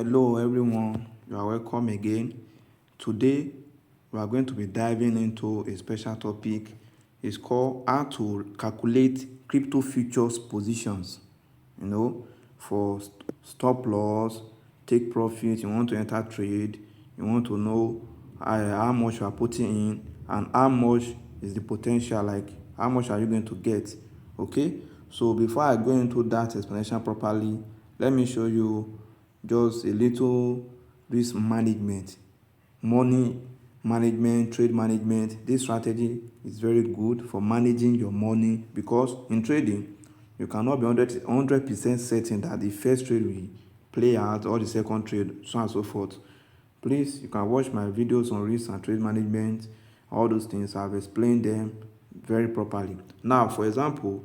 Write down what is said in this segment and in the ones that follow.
Hello everyone, you are welcome again. Today we are going to be diving into a special topic. It's called how to calculate crypto futures positions. For stop loss, take profit, you want to enter trade, you want to know how much you are putting in and how much is the potential, like how much are you going to get. Okay, so before I go into that explanation properly, let me show you just a little risk management, money management, trade management. This strategy is very good for managing your money, because in trading you cannot be 100% certain that the first trade will play out or the second trade, so on and so forth. Please, you can watch my videos on risk and trade management. All those things, I've explained them very properly. Now, for example,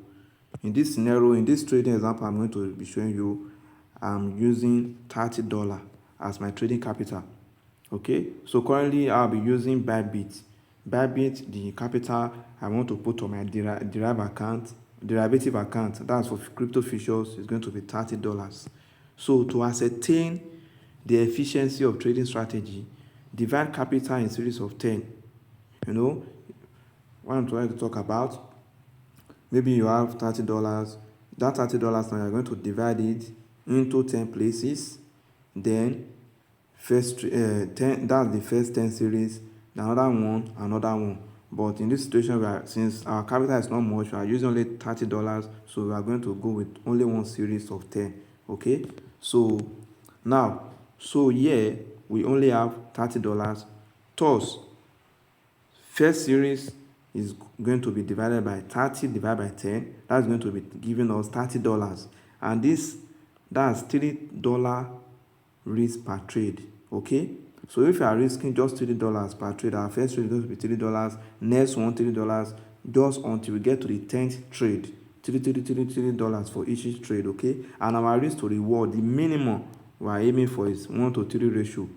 in this scenario, in this trading example I'm going to be showing you, I'm using $30 as my trading capital. Okay, so currently I'll be using Bybit. Bybit, the capital I want to put on my derivative account, that's for crypto futures, is going to be $30. So to ascertain the efficiency of trading strategy, divide capital in series of 10. What I'm trying to talk about, maybe you have $30. That $30 now you're going to divide it into 10 places. Then first 10, that's the first 10 series, another one. But in this situation, since our capital is not much, we are using only $30, so we are going to go with only one series of 10. Okay, so now, here we only have $30. Thus, first series is going to be divided by 30 divided by 10. That's going to be giving us $30, and that's $3 risk per trade. Okay, so if you are risking just $3 per trade, our first trade is going to be $3, next one $3, just until we get to the 10th trade. $3 for each trade. Okay, and our risk to reward, the minimum we are aiming for is 1:3 ratio,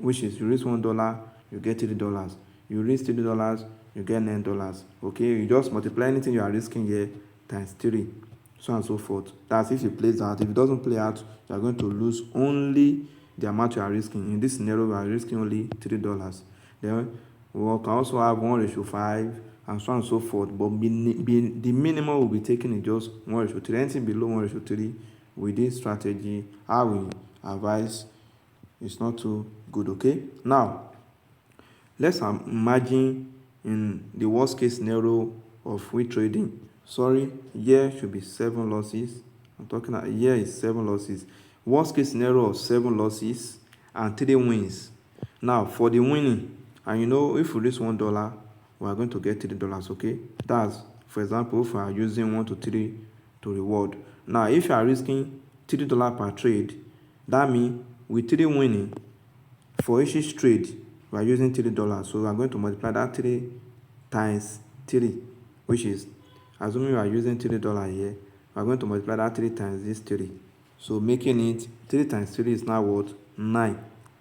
which is you risk $1, you get $3. You risk $3, you get $9. Okay, you just multiply anything you are risking here times 3, so on and so forth. That's if it plays out. If it doesn't play out, you are going to lose only the amount you are risking. In this scenario, we are risking only $3. Then we can also have 1:5 and so on and so forth, but the minimum we'll be taking is just 1:3. Anything below 1:3 with this strategy, I will advise, it's not too good. Okay, now let's imagine in the worst case scenario of we trading. Sorry, here should be 7 losses. I'm talking about here is 7 losses. Worst case scenario of 7 losses and 3 wins. Now for the winning, and if we risk $1, we are going to get $3. Okay, that's, for example, if we are using 1 to 3 to reward. Now if you are risking $3 per trade, that means with 3 winning, for each trade we are using $3, so we are going to multiply that 3 times 3, which is, assuming we are using $3 here, we are going to multiply that 3 times this 3, so making it 3 times 3 is now what? 9.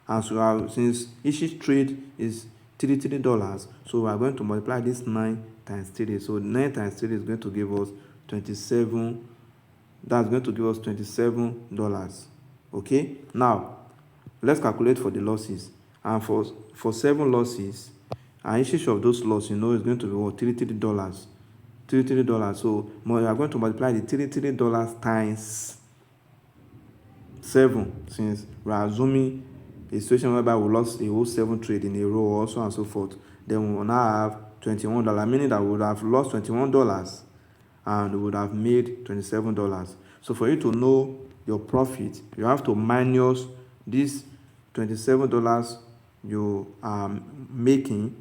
And so since each trade is $3, so we are going to multiply this 9 times 3, so 9 times 3 is going to give us 27. That's going to give us $27. Okay, now let's calculate for the losses. And for 7 losses, and each of those losses, is going to be what? $33. So we are going to multiply the $33 times 7, since we are assuming a situation whereby we lost a whole 7 trade in a row, or so and so forth. Then we will now have $21, meaning that we would have lost $21 and we would have made $27. So for you to know your profit, you have to minus this $27 you are making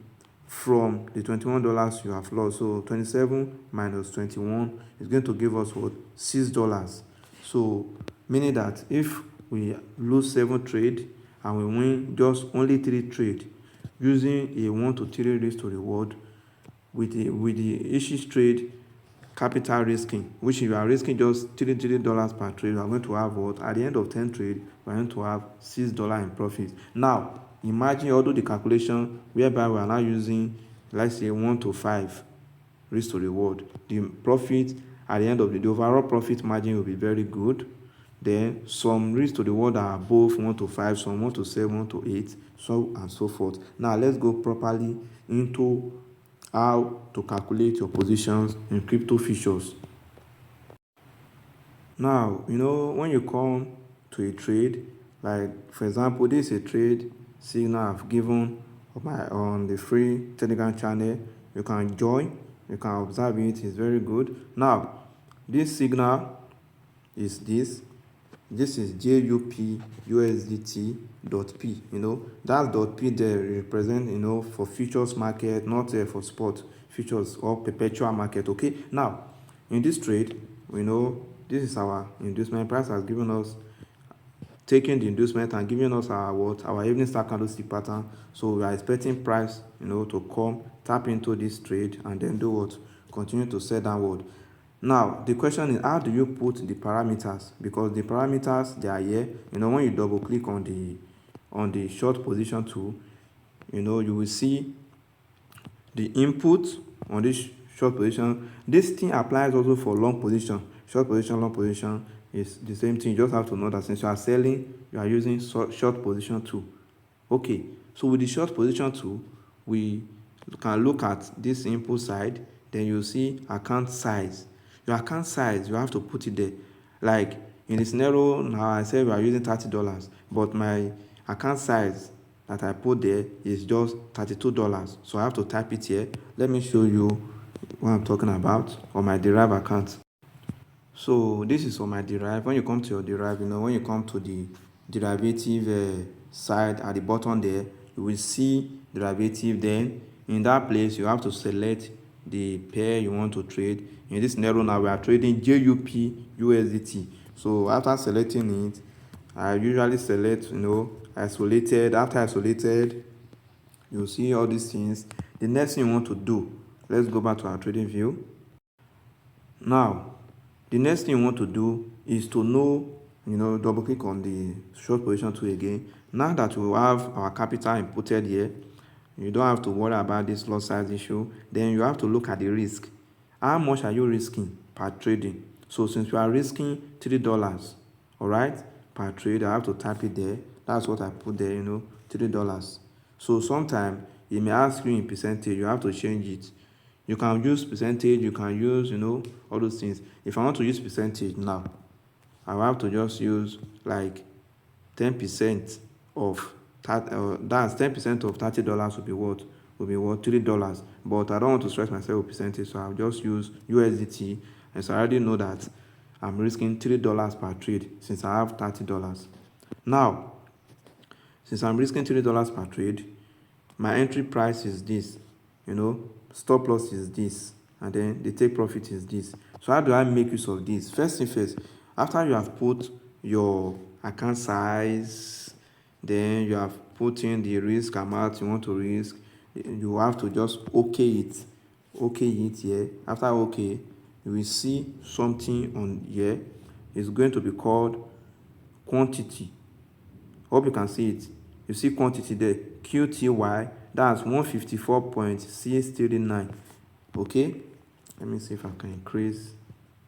from the $21 you have lost. So 27 minus 21 is going to give us what? $6. So meaning that if we lose 7 trade and we win just only 3 trade, using a 1 to 3 risk to reward, with the each trade capital risking, which if you are risking just $3 per trade, you are going to have what? At the end of 10 trade, we are going to have $6 in profit. Now imagine, although the calculation whereby we are now using, let's say, 1 to 5 risk to reward, the profit at the end of the overall profit margin will be very good. Then some reach to the word that are above 1 to 5, some 1 to 7, 1 to 8, so and so forth. Now let's go properly into how to calculate your positions in crypto futures. Now, when you come to a trade, like for example, this is a trade signal I've given on the free Telegram channel. You can join, you can observe it, it's very good. Now, this signal is this. This is JUP USDT dot P. That dot P there represent for futures market, not for spot futures or perpetual market. Okay. Now, in this trade, we know this is our inducement price has given us, taking the inducement and giving us our evening star candlestick pattern. So we are expecting price to come tap into this trade and then do what? Continue to sell downward. Now the question is, how do you put the parameters? Because the parameters, they are here. When you double click on the short position tool, you will see the input on this short position. This thing applies also for long position. Short position, long position is the same thing. You just have to know that since you are selling, you are using short position tool. Okay, so with the short position tool, we can look at this input side. Then you see account size. Your account size, you have to put it there. Like in the scenario now, I said we are using $30, but my account size that I put there is just $32. So I have to type it here. Let me show you what I'm talking about on my Derive account. So this is on my Derive. When you come to your Derive, when you come to the derivative side at the bottom there, you will see derivative. Then in that place, you have to select the pair you want to trade. In this scenario now, we are trading JUP USDT. So after selecting it, I usually select isolated. After isolated, you'll see all these things. The next thing you want to do, let's go back to our trading view. Now the next thing you want to do is to know, double click on the short position tool again. Now that we have our capital inputted here, you don't have to worry about this lot size issue. Then you have to look at the risk. How much are you risking per trading? So since we are risking $3, all right, per trade, I have to type it there. That's what I put there, $3. So sometimes it may ask you in percentage. You have to change it. You can use percentage, you can use all those things. If I want to use percentage now, I will have to just use like 10% of that. That's 10% of $30 will be what? Will be what? $3. But I don't want to stress myself with percentage, so I'll just use USDT. And so I already know that I'm risking $3 per trade since I have $30. Now, since I'm risking $3 per trade, my entry price is this, stop loss is this, and then the take profit is this. So how do I make use of this? First thing first, after you have put your account size, then you have put in the risk amount you want to risk, you have to just okay it here. After okay, you will see something on here. It's going to be called quantity. Hope you can see it. You see quantity there, QTY, that's 154.639. Okay, let me see if I can increase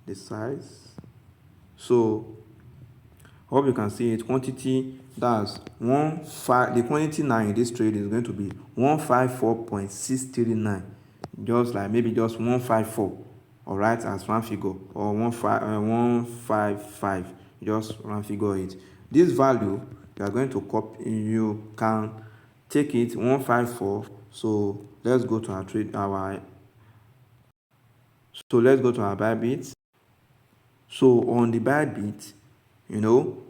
the size. So hope you can see it. Quantity, that's the quantity now in this trade is going to be 154.639. just like maybe just 154, all right, as one figure, or 155, just one figure it. This value you are going to copy, you can take it 154. So let's go to our Bybit. So on the Bybit,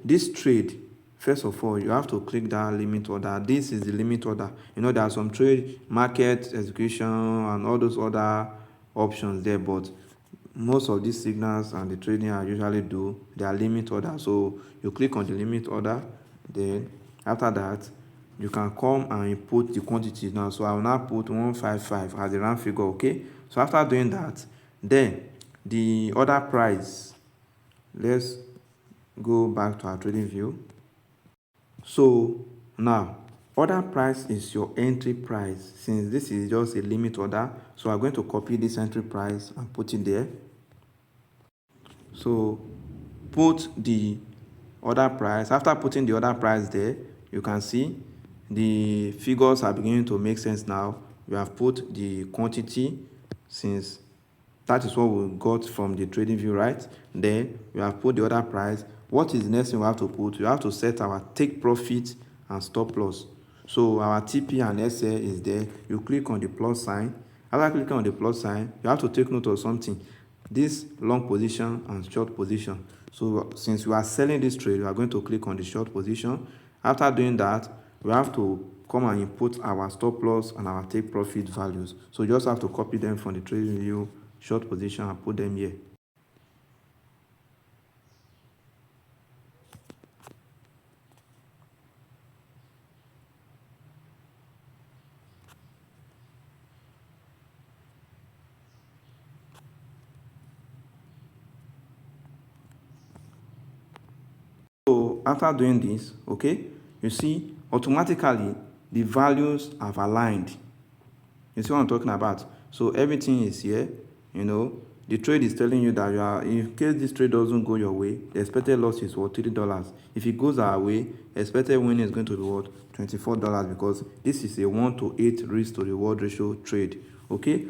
this trade, first of all, you have to click that limit order. This is the limit order. There are some trade, market, execution, and all those other options there, but most of these signals and the trading I usually do, they are limit order. So you click on the limit order. Then after that, you can come and input the quantity now. So I will now put 155 as the round figure. Okay, so after doing that, then the order price, let's go back to our trading view. So now order price is your entry price. Since this is just a limit order, so I'm going to copy this entry price and put it there. So put the order price. After putting the order price there, you can see the figures are beginning to make sense now. We have put the quantity, since that is what we got from the trading view, right? Then we have put the order price. What is the next thing we have to put? We have to set our take profit and stop loss. So our TP and SA is there. You click on the plus sign. After clicking on the plus sign, you have to take note of something. This long position and short position. So since we are selling this trade, we are going to click on the short position. After doing that, we have to come and input our stop loss and our take profit values. So you just have to copy them from the trading view short position and put them here. So after doing this, okay, you see automatically the values have aligned. You see what I'm talking about? So everything is here. The trade is telling you that you are, in case this trade doesn't go your way, the expected loss is what, $3. If it goes our way, expected win is going to be what, $24, because this is a 1:8 risk to reward ratio trade. Okay,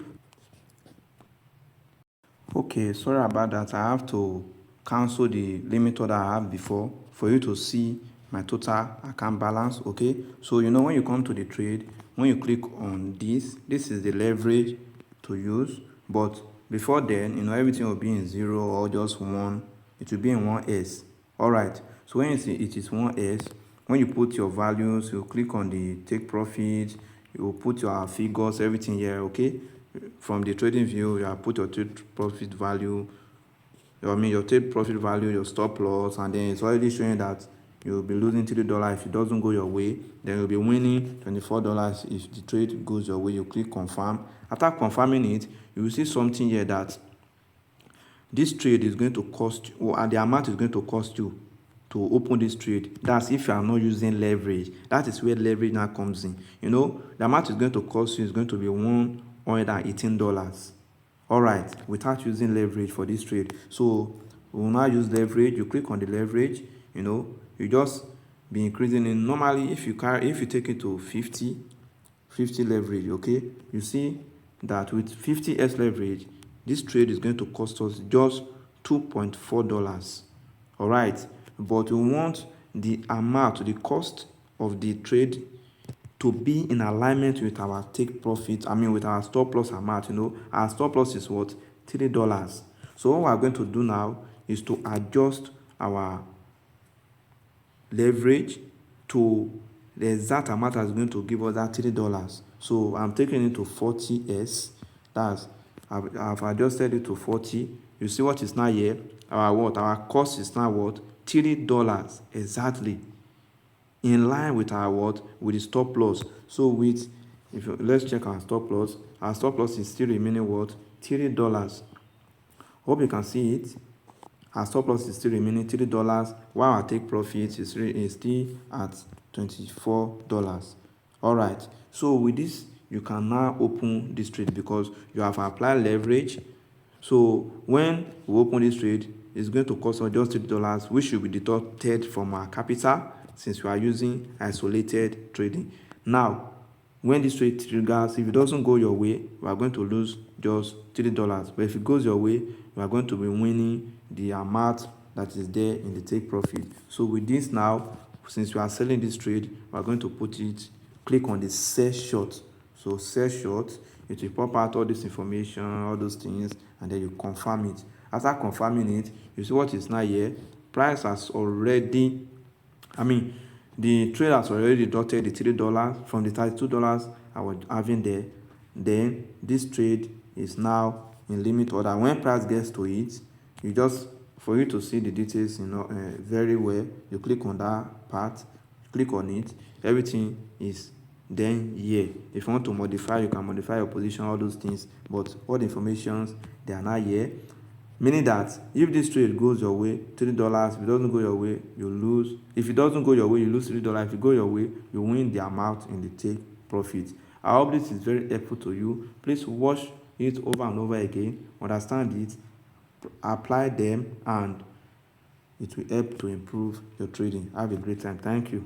sorry about that. I have to cancel the limit order I have before for you to see my total account balance. Okay, so when you come to the trade, when you click on this is the leverage to use. But before then, everything will be in 0 or just 1. It will be in 1s. All right, so when you see it is 1s, when you put your values, you click on the take profit, you will put your figures, everything here. Okay, from the trading view, you have put your take profit value, your take profit value, your stop loss, and then it's already showing that you'll be losing $3 if it doesn't go your way. Then you'll be winning $24 if the trade goes your way. You click confirm. After confirming it, you will see something here that this trade is going to cost you, and the amount is going to cost you to open this trade. That's if you are not using leverage. That is where leverage now comes in. The amount is going to cost you is going to be $118. All right, without using leverage for this trade. So we will now use leverage. You click on the leverage. You just be increasing it. Normally, if you take it to 50 leverage, okay, you see that with 50s leverage, this trade is going to cost us just $2.4. All right, but we want the amount, the cost of the trade to be in alignment with our take profit, with our stop loss amount. Our stop loss is what, $3. So what we're going to do now is to adjust our leverage to the exact amount that's going to give us that $3. So I'm taking it to 40s. I've adjusted it to 40. You see what is now here? Our cost is now what, $3 exactly, in line with our with the stop loss. So let's check our stop loss. Our stop loss is still remaining what, $3. Hope you can see it. Our stop loss is still remaining $3, while our take profit is still at $24. All right, so with this, you can now open this trade because you have applied leverage. So when we open this trade, it's going to cost us just $3, which should be deducted from our capital, since we are using isolated trading. Now, when this trade triggers, if it doesn't go your way, we are going to lose just $3. But if it goes your way, we are going to be winning the amount that is there in the take profit. So with this now, since we are selling this trade, we are going to click on the sell short. So sell short, it will pop out all this information, all those things, and then you confirm it. After confirming it, you see what is now here. Price has already, the trade has already deducted the $3 from the $32 I was having there. Then this trade is now in limit order. When price gets to it, for you to see the details very well, you click on that part, click on it, everything is then here. If you want to modify, you can modify your position, all those things, but all the informations, they are not here. Meaning that if this trade goes your way, $3. If it doesn't go your way, you lose. If it doesn't go your way, you lose $3. If it go your way, you win the amount in the take profit. I hope this is very helpful to you. Please watch it over and over again, understand it, apply them, and it will help to improve your trading. Have a great time. Thank you.